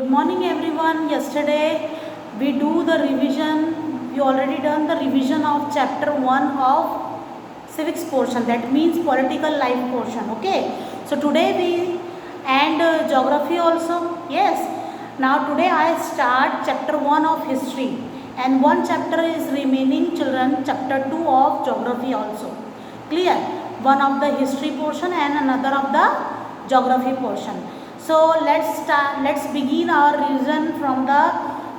Good morning everyone. Yesterday we do the revision. We already done the revision of chapter 1 of civics portion, that means political life portion. Okay, so today we and geography also. Yes, now today I start chapter 1 of history and one chapter is remaining, children, chapter 2 of geography also. Clear? One of the history portion and another of the geography portion. So let's begin our revision from the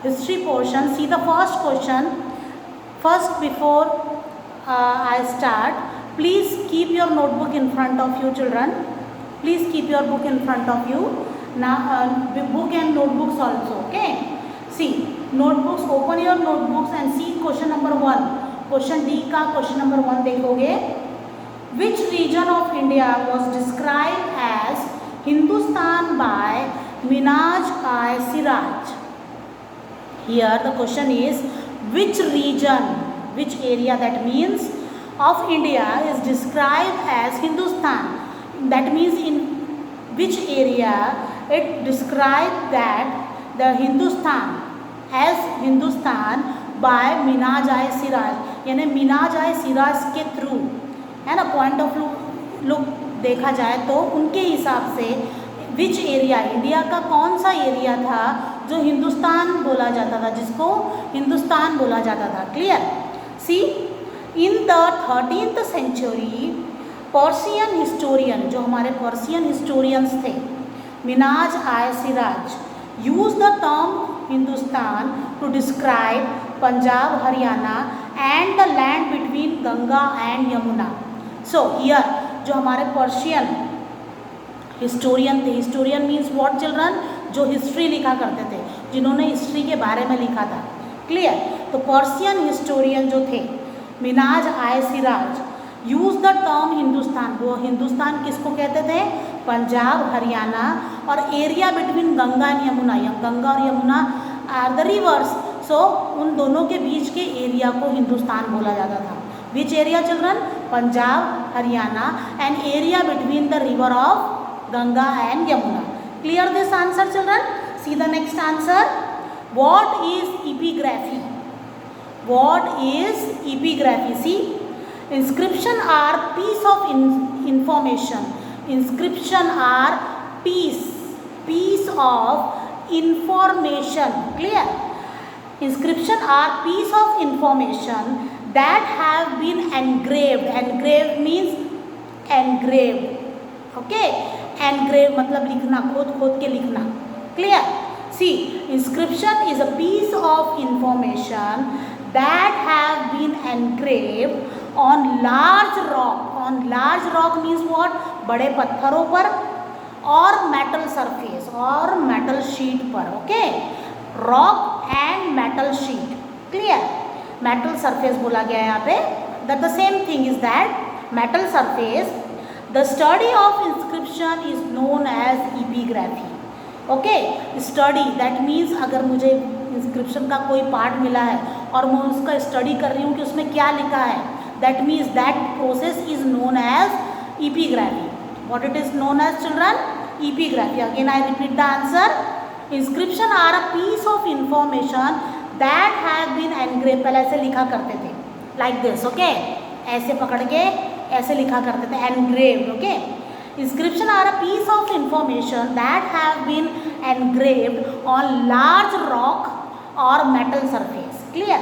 history portion. See the first question. First, before I start, please keep your notebook in front of you, children. Please keep your book in front of you. Now book and notebooks also. Okay, see notebooks, open your notebooks and see question number 1. Question D का question number 1 देखोगे. Which region of India was described as Hindustan by Minhaj-i-Siraj? Here the question is which region, which area, that means of India is described as Hindustan. That means in which area it described that the Hindustan as Hindustan by Minhaj-i-Siraj, यानी Minhaj-i-Siraj के through, है ना, point of look देखा जाए तो उनके हिसाब से विच एरिया, इंडिया का कौन सा एरिया था जो हिंदुस्तान बोला जाता था, जिसको हिंदुस्तान बोला जाता था. Clear? See in the 13th century Persian historian, जो हमारे पर्शियन हिस्टोरियंस थे, Minhaj-i-Siraj use the term Hindustan to describe Punjab, Haryana and the land between Ganga and Yamuna. So here जो हमारे पर्शियन हिस्टोरियन थे, हिस्टोरियन मीन्स व्हाट चिल्ड्रन, जो हिस्ट्री लिखा करते थे, जिन्होंने हिस्ट्री के बारे में लिखा था. क्लियर? तो पर्शियन हिस्टोरियन जो थे Minhaj-i-Siraj use the term Hindustan, वो हिंदुस्तान किसको कहते थे? पंजाब, हरियाणा और area between Ganga and Yamuna, Ganga और यमुना आर द रिवर्स, सो उन दोनों के बीच के एरिया को हिंदुस्तान बोला जाता था. Which area children? Punjab, Haryana and area between the river of Ganga and Yamuna. Clear this answer children? See the next answer. What is epigraphy? What is epigraphy? See inscription are piece of information. Inscription are piece of information. Clear? Inscription are piece of information that have been engraved. Engraved means engraved. Okay? Engraved मतलब लिखना, खोद के लिखना. Clear? See, inscription is a piece of information that have been engraved on large rock. On large rock means what? बड़े पत्थरों पर और metal surface और metal sheet पर. Okay? Rock and metal sheet. Clear? Metal surface बोला गया है यहाँ पे. That the same thing is that metal surface. The study of inscription is known as epigraphy. Okay? Study that means अगर मुझे inscription का कोई पार्ट मिला है और मैं उसका स्टडी कर रही हूँ कि उसमें क्या लिखा है, that means that process is known as epigraphy. What it is known as children? Epigraphy. Again I repeat the answer. Inscription are a piece of information that have been engraved. पहले ऐसे लिखा करते थे, like this. Okay? ऐसे पकड़ के ऐसे लिखा करते थे, engraved. Okay? Inscription are a piece of information that have been engraved on large rock or metal surface. Clear?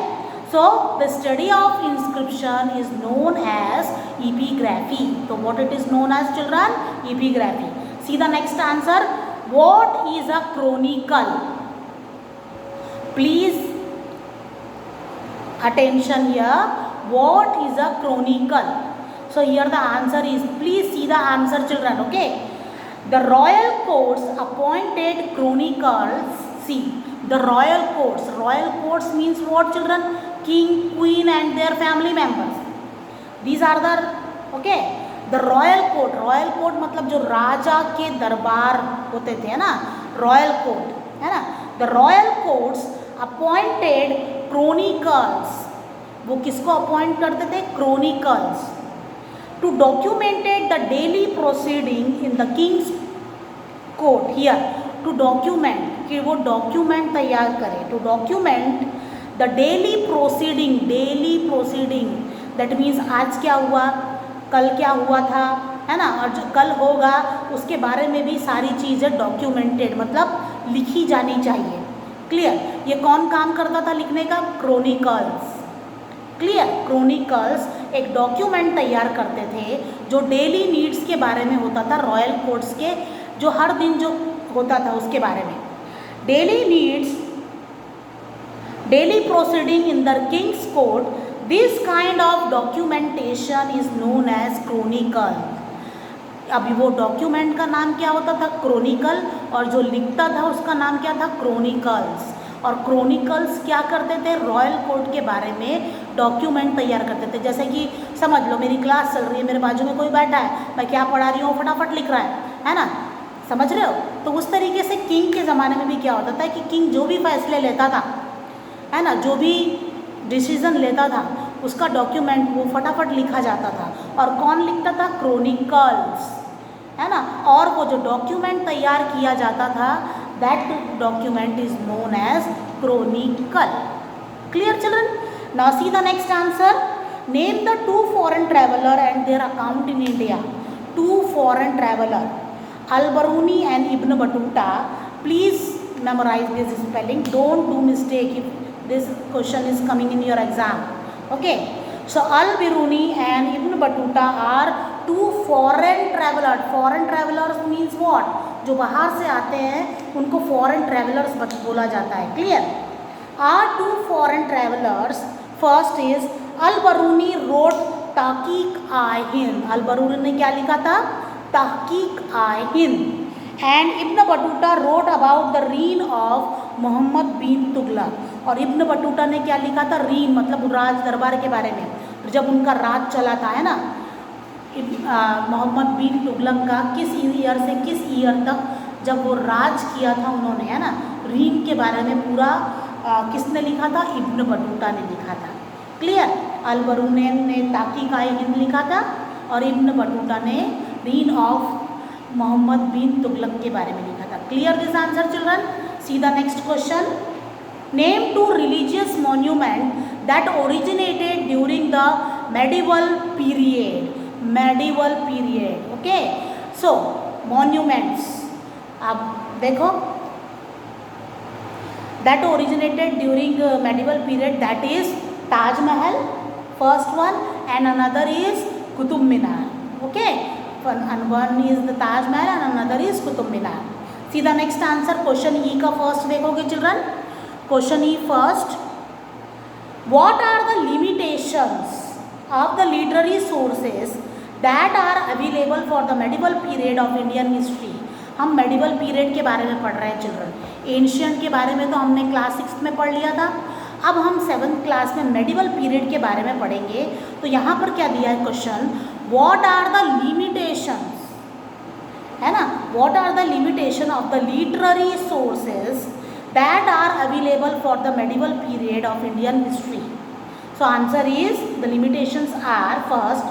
So the study of inscription is known as epigraphy. So what it is known as children? Epigraphy. See the next answer. What is a chronicle? Please attention here. What is a chronicle? So here the answer is, please see the answer children. Okay? The royal courts appointed chronicles. See the royal courts. Royal courts means what children? King, queen and their family members. These are the, okay, the royal court. Royal court मतलब जो राजा के दरबार होते थे, है ना, royal court, है ना. The royal courts appointed chronicles. वो किसको अपॉइंट करते थे? chronicles. To documented the daily proceeding in the king's court. Here to document कि वो डॉक्यूमेंट तैयार करे। To document the daily proceeding that means आज क्या हुआ, कल क्या हुआ था, है ना, और जो कल होगा उसके बारे में भी सारी चीज़ें डॉक्यूमेंटेड मतलब लिखी जानी चाहिए। क्लियर। ये कौन काम करता था लिखने का? क्रोनिकल्स। क्लियर। क्रोनिकल्स एक डॉक्यूमेंट तैयार करते थे जो डेली नीड्स के बारे में होता था, रॉयल कोर्ट्स के जो हर दिन जो होता था उसके बारे में। Daily needs, daily proceeding in the king's court, this kind of documentation is known as chronicle. अभी वो डॉक्यूमेंट का नाम क्या होता था? क्रोनिकल, और जो लिखता था उसका नाम क्या था? क्रोनिकल्स। और क्रोनिकल्स क्या करते थे? रॉयल कोर्ट के बारे में डॉक्यूमेंट तैयार करते थे। जैसे कि समझ लो मेरी क्लास चल रही है, मेरे बाजू में कोई बैठा है, मैं क्या पढ़ा रही हूँ फटाफट लिख रहा है ना, समझ रहे हो? तो उस तरीके से किंग के ज़माने में भी क्या होता था कि किंग जो भी फैसले लेता था, है ना, जो भी डिसीजन लेता था उसका डॉक्यूमेंट वो फटाफट लिखा जाता था। और कौन लिखता था? क्रोनिकल्स, है ना। और वो जो डॉक्यूमेंट तैयार किया जाता था that document is known as chronicle. Clear children? Now see the next answer. Name the 2 foreign traveller and their account in India. 2 foreign traveller, Al-Biruni and Ibn Battuta. Please memorize this spelling, don't do mistake if this question is coming in your exam. Okay, so Al-Biruni and Ibn Battuta are 2 foreign travelers. Foreign travelers means what? जो बाहर से आते हैं उनको foreign travelers बोला जाता है। Clear? Are 2 foreign travelers. First is Al-Biruni wrote Tahqiq-i-Hind. Al-Biruni ने क्या लिखा था? Tahqiq-i-Hind. And Ibn Battuta wrote about the reign of Mohammad bin Tughlaq. और इब्न बटूटा ने क्या लिखा था? रीन मतलब राज दरबार के बारे में, जब उनका राज चला था, है ना, मोहम्मद बिन तुगलक का किस ईयर से किस ईयर तक जब वो राज किया था उन्होंने, है ना, रीन के बारे में पूरा किसने लिखा था? इब्न बटूटा ने लिखा था। क्लियर? अल-बरूनी ने ताकीक़-i-हिंद लिखा था और इब्न बटूटा ने रीन ऑफ मोहम्मद बिन तुगलक के बारे में लिखा था। Clear this answer children? See the next question. Name 2 religious monument that originated during the medieval period. Medieval period. Okay. So monuments. अब देखो that originated during medieval period, that is Taj Mahal, first one, and another is Qutub Minar. Okay. And one is the Taj Mahal and another is Qutub Minar. See the next answer. Question E का first देखोगे children. Question E first. What are the limitations of the literary sources that are available for the medieval period of Indian history? हम medieval period के बारे में पढ़ रहे हैं children. Ancient के बारे में तो हमने क्लास 6 में पढ़ लिया था। अब हम 7th क्लास में medieval period के बारे में पढ़ेंगे। तो यहाँ पर क्या दिया है question? What are the limitations, है ना, what are the limitation of the literary sources that are available for the medieval period of Indian history? So answer is, the limitations are first,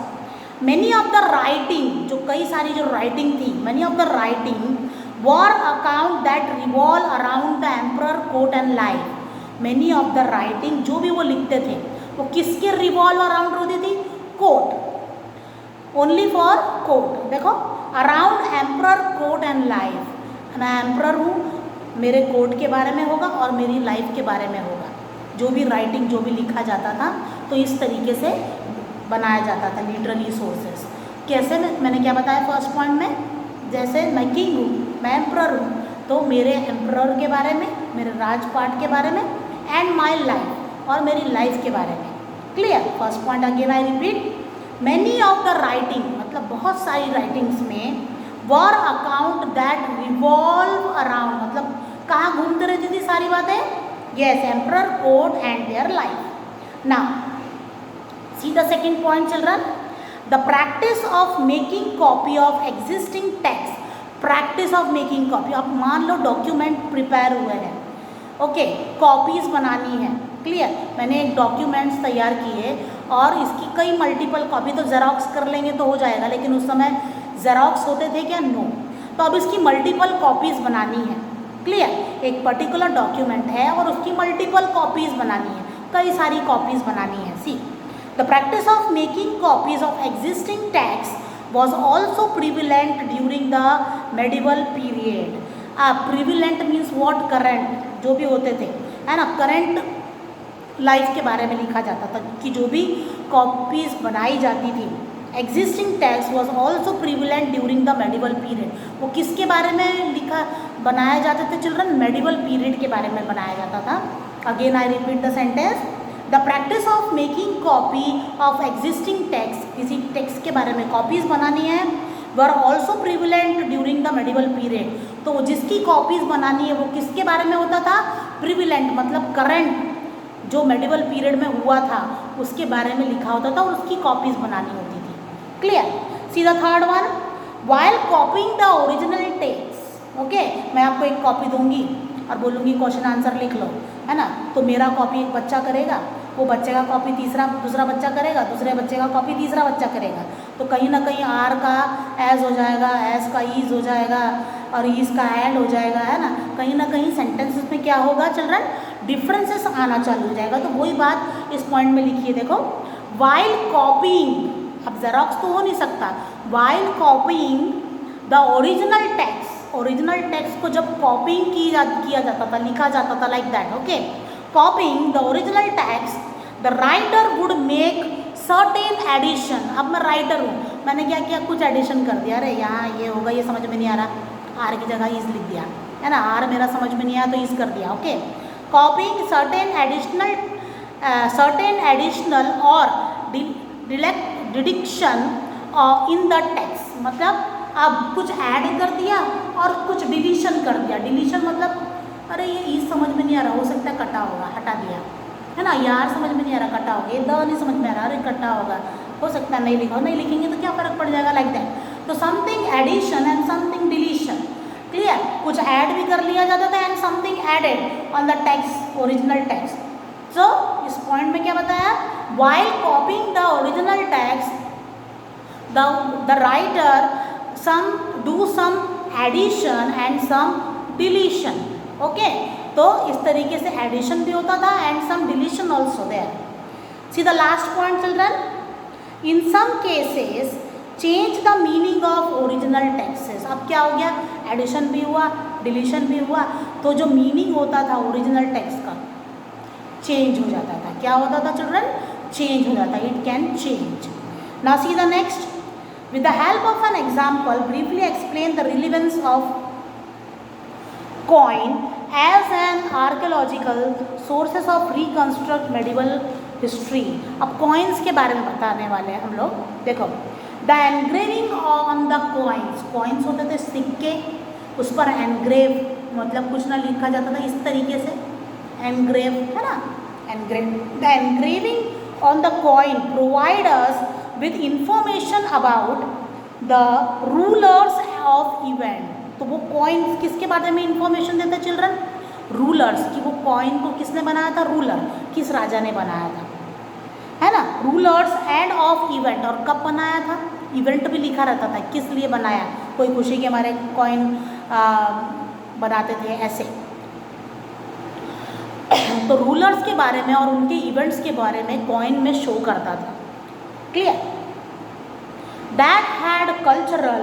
many of the writing, जो कई सारी जो writing थी, many of the writing were account that revolve around the emperor court and life. Many of the writing जो भी वो लिखते थे वो किसके revolve around होती थी? Court, only for court. देखो, around emperor court and life. मैं एम्प्रर हूँ, मेरे कोर्ट के बारे में होगा और मेरी लाइफ के बारे में होगा। जो भी राइटिंग जो भी लिखा जाता था तो इस तरीके से बनाया जाता था लिटररी सोर्सेस। कैसे? मैंने क्या बताया फर्स्ट पॉइंट में? जैसे मैं किंग हूँ, मैं एम्प्रर हूँ, तो मेरे एम्प्रर के बारे में, मेरे राजपाट के बारे में, एंड माई लाइफ, और मेरी लाइफ के बारे में। Clear? First point again I repeat, many of the writing मतलब बहुत सारी राइटिंग्स में वर अकाउंट दैट रिवॉल्व अराउंड मतलब कहाँ घूमते रहती थी सारी बातें? Yes, emperor court and their life. Now see the second point children, the practice of making copy of existing text. Practice of making copy, आप मान लो डॉक्यूमेंट प्रिपेयर हुए हैं, ओके, कॉपीज़ बनानी है। क्लियर? मैंने एक डॉक्यूमेंट्स तैयार किए और इसकी कई मल्टीपल कॉपी, तो जेरोक्स कर लेंगे तो हो जाएगा, लेकिन उस समय जेरोक्स होते थे क्या? नो। तो अब इसकी मल्टीपल कॉपीज़ बनानी है, क्लियर, एक पर्टिकुलर डॉक्यूमेंट है और उसकी मल्टीपल कॉपीज बनानी है, कई सारी कॉपीज बनानी है। See the practice of making copies of existing text was also prevalent during the medieval period. Prevalent means what, current, जो भी होते थे, है ना, करंट लाइफ के बारे में लिखा जाता था कि जो भी कॉपीज बनाई जाती थी। Existing text was also prevalent during the medieval period. वो किसके बारे में लिखा बनाया जाते थे चिल्ड्रन? मेडिवल पीरियड के बारे में बनाया जाता था। Again I repeat the sentence, the practice of making copy of existing text, किसी टेक्स्ट के बारे में कॉपीज बनानी है, were also prevalent during the medieval period. तो जिसकी कॉपीज बनानी है वो किसके बारे में होता था? प्रिविलेंट मतलब करंट जो मेडिवल पीरियड में हुआ था उसके बारे में लिखा होता था और उसकी कॉपीज बनानी होती थी। Clear? See the third one, while copying the original text. Okay, मैं आपको एक कॉपी दूंगी और बोलूँगी क्वेश्चन आंसर लिख लो, है ना, तो मेरा कॉपी एक बच्चा करेगा, वो बच्चे का कॉपी दूसरा बच्चा करेगा, दूसरे बच्चे का कॉपी तीसरा बच्चा करेगा, तो कहीं ना कहीं आर का एज हो जाएगा, एज का ईज हो जाएगा और ईज का एंड हो जाएगा, है ना, कहीं ना कहीं सेंटेंसेस में क्या होगा चिल्ड्रन? डिफरेंसेस आना चालू हो जाएगा। तो वही बात इस पॉइंट में लिखिए, देखो, वाइल कॉपिंग, अब जेरोक्स तो हो नहीं सकता, while copying the original text, original text को जब कॉपिंग किया जाता था, लिखा जाता था, like that. Okay, copying the original text, the writer would make certain addition. अब मैं राइटर हूँ, मैंने क्या किया? कुछ एडिशन कर दिया, अरे यहाँ ये होगा, ये समझ में नहीं आ रहा, आर की जगह इज लिख दिया, है ना, आर मेरा समझ में नहीं आया तो इज कर दिया। ओके, कॉपिंग सर्टेन एडिशनल और डिडक्शन इन द टेक्स्ट, मतलब अब कुछ ऐड कर दिया और कुछ डिलीशन कर दिया। डिलीशन मतलब अरे ये ई समझ में नहीं आ रहा, हो सकता है कटा होगा, हटा दिया, है ना, यार समझ में नहीं आ रहा, कटा होगा, ये द नहीं समझ में आ रहा, अरे कटा होगा, हो सकता है नहीं लिखा, नहीं लिखेंगे तो क्या फ़र्क पड़ जाएगा, लाइक दैट। तो something addition and something deletion. Clear? कुछ ऐड भी कर लिया जाता था and something added on the text, original text. So इस पॉइंट में क्या बताया? While copying the original text the writer do some addition and some deletion. Okay, तो इस तरीके से एडिशन भी होता था and some deletion also there. See the last point children, in some cases change the meaning of original texts. अब क्या हो गया? एडिशन भी हुआ, डिलीशन भी हुआ, तो जो मीनिंग होता था ओरिजिनल टेक्स्ट का चेंज हो जाता था। क्या होता था चिल्ड्रन? चेंज हो जाता, it can change. Now see the next, with the help of an example briefly explain the relevance of coin as an archaeological sources of reconstruct medieval history। अब coins के बारे में बताने वाले हैं हम लोग। देखो, the engraving on the coins, coins होते थे सिक्के, उस पर engrave मतलब कुछ ना लिखा जाता था, इस तरीके से engrave, है ना, engrave। the engraving on the coin provide us with information about the rulers of event। तो वो कॉइन्स किसके बारे में इंफॉर्मेशन देते चिल्ड्रन? रूलर्स की। वो कॉइन को किसने बनाया था? रूलर, किस राजा ने बनाया था, है ना, रूलर्स एंड ऑफ इवेंट। और कब बनाया था? इवेंट भी लिखा रहता था, किस लिए बनाया, कोई खुशी के हमारे कॉइन बनाते थे ऐसे। तो रूलर्स के बारे में और उनके इवेंट्स के बारे में कॉइन में शो करता था। Clear? That had cultural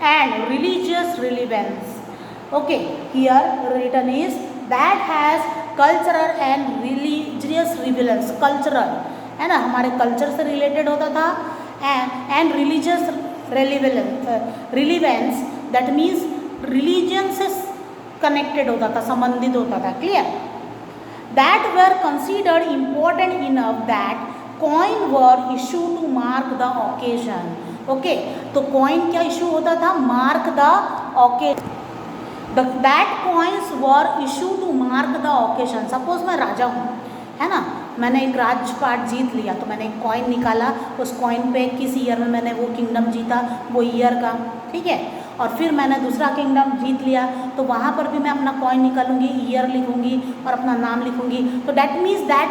and religious relevance. Okay, here written is that has cultural and religious relevance. Cultural है ना, हमारे कल्चर से रिलेटेड होता था, and religious relevance that means religion से कनेक्टेड होता था, संबंधित होता था। Clear? that were considered important enough that coin were issued to mark the occasion। Okay, तो coin क्या इशू होता था? mark the occasion। that coins were issued to mark the occasion। Suppose मैं राजा हूँ, है ना, मैंने एक राजपाट जीत लिया, तो मैंने एक कॉइन निकाला, उस कॉइन पे किस ईयर में मैंने वो किंगडम जीता, वो ईयर का, ठीक है, और फिर मैंने दूसरा किंगडम जीत लिया, तो वहाँ पर भी मैं अपना कॉइन निकालूंगी, ईयर लिखूंगी और अपना नाम लिखूंगी। तो that means that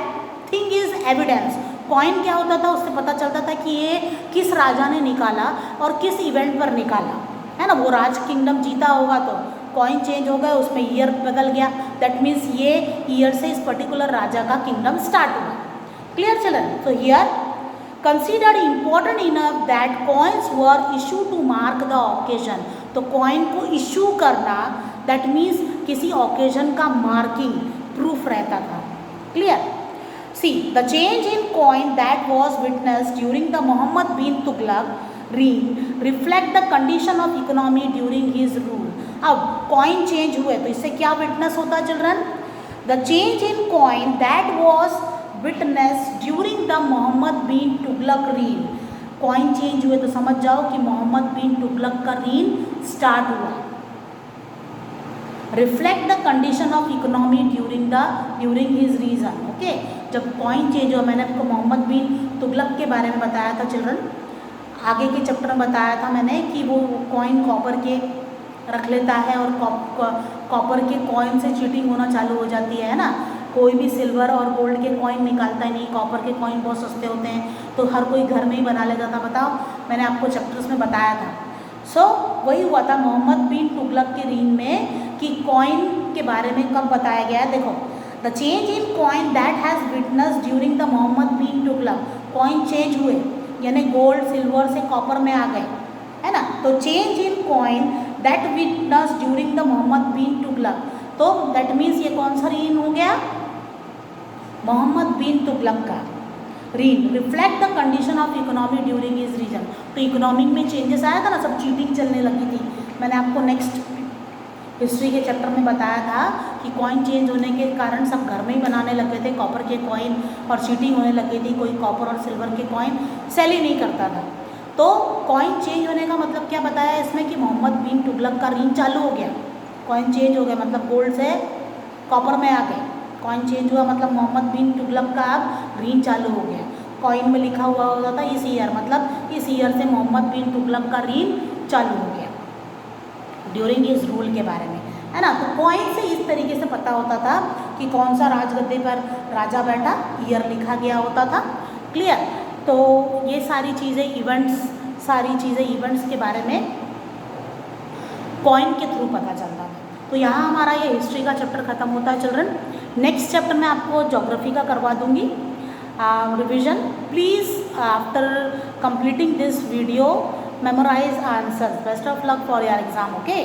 thing is evidence. Coin क्या होता था? उससे पता चलता था कि ये किस राजा ने निकाला और किस इवेंट पर निकाला, है ना, वो राज किंगडम जीता होगा तो कॉइन चेंज हो गया, उसमें ईयर बदल गया, दैट मीन्स ये ईयर से इस पर्टिकुलर राजा का किंगडम स्टार्ट हुआ। Clear children? So here considered important enough that coins were issue to mark the occasion. तो कॉइन को इशू करना दैट मीन्स किसी ओकेजन का मार्किंग प्रूफ रहता था। Clear? See the change in coin that was witnessed during the Muhammad bin Tughlaq reign reflect the condition of economy during his rule। अब coin change हुए तो इससे क्या विटनेस होता है children? The change in coin that was witness during the Muhammad bin Tughlaq reign. Coin change हुए तो समझ जाओ कि मोहम्मद बिन तुगलक का रीन स्टार्ट हुआ। Reflect the condition of economy during his region. Okay, जब कॉइन चेंज हुआ, मैंने आपको मोहम्मद बिन तुगलक के बारे में बताया था चिल्ड्रन, आगे के चैप्टर में बताया था मैंने कि वो कॉइन कॉपर के रख लेता है और कॉपर के कॉइन से चीटिंग होना चालू हो जाती है ना। कोई भी सिल्वर और गोल्ड के कॉइन निकालता ही नहीं, कॉपर के कॉइन बहुत सस्ते होते हैं तो हर कोई घर में ही बना लेता था। बताओ, मैंने आपको चैप्टर्स में बताया था। सो वही हुआ था मोहम्मद बिन तुगलक के रीन में कि कॉइन के बारे में कब बताया गया है। देखो, the change in coin that has witness during the Muhammad bin Tughlaq. Coin change हुए यानी गोल्ड सिल्वर से कॉपर में आ गए, है ना। तो change in coin that witness during the Muhammad bin Tughlaq, तो दैट मीन्स ये कौन सा रीन हो गया? मोहम्मद बिन तुगलक का reign. Reflect the condition of economy during his region. तो इकोनॉमिक में चेंजेस आया था ना, सब चीटिंग चलने लगी थी। मैंने आपको नेक्स्ट हिस्ट्री के चैप्टर में बताया था कि कॉइन चेंज होने के कारण सब घर में ही बनाने लगे थे कॉपर के कॉइन और चीटिंग होने लगी थी, कोई कॉपर और सिल्वर के कॉइन सेल ही नहीं करता था। तो कॉइन चेंज होने का मतलब क्या बताया इसमें कि मोहम्मद बिन तुगलक का रीन चालू हो गया। कॉइन चेंज हो गया मतलब गोल्ड से कॉपर में आ गए। कॉइन चेंज हुआ मतलब मोहम्मद बिन तुगलक का अब रीन चालू हो गया। कॉइन में लिखा हुआ होता था इस ईयर, मतलब इस ईयर से मोहम्मद बिन तुगलक का रीन चालू हो गया ड्यूरिंग हिज रूल के बारे में, है ना। तो कॉइन से इस तरीके से पता होता था कि कौन सा राजगद्दे पर राजा बैठा, ईयर लिखा गया होता था। क्लियर? तो ये सारी चीज़ें इवेंट्स के बारे में कॉइन के थ्रू पता चलता था। तो यहाँ हमारा ये हिस्ट्री का चैप्टर खत्म होता है चिल्ड्रन। नेक्स्ट चैप्टर में आपको ज्योग्राफी का करवा दूँगी revision. Please after completing this video memorize answers. Best of luck for your exam. Okay.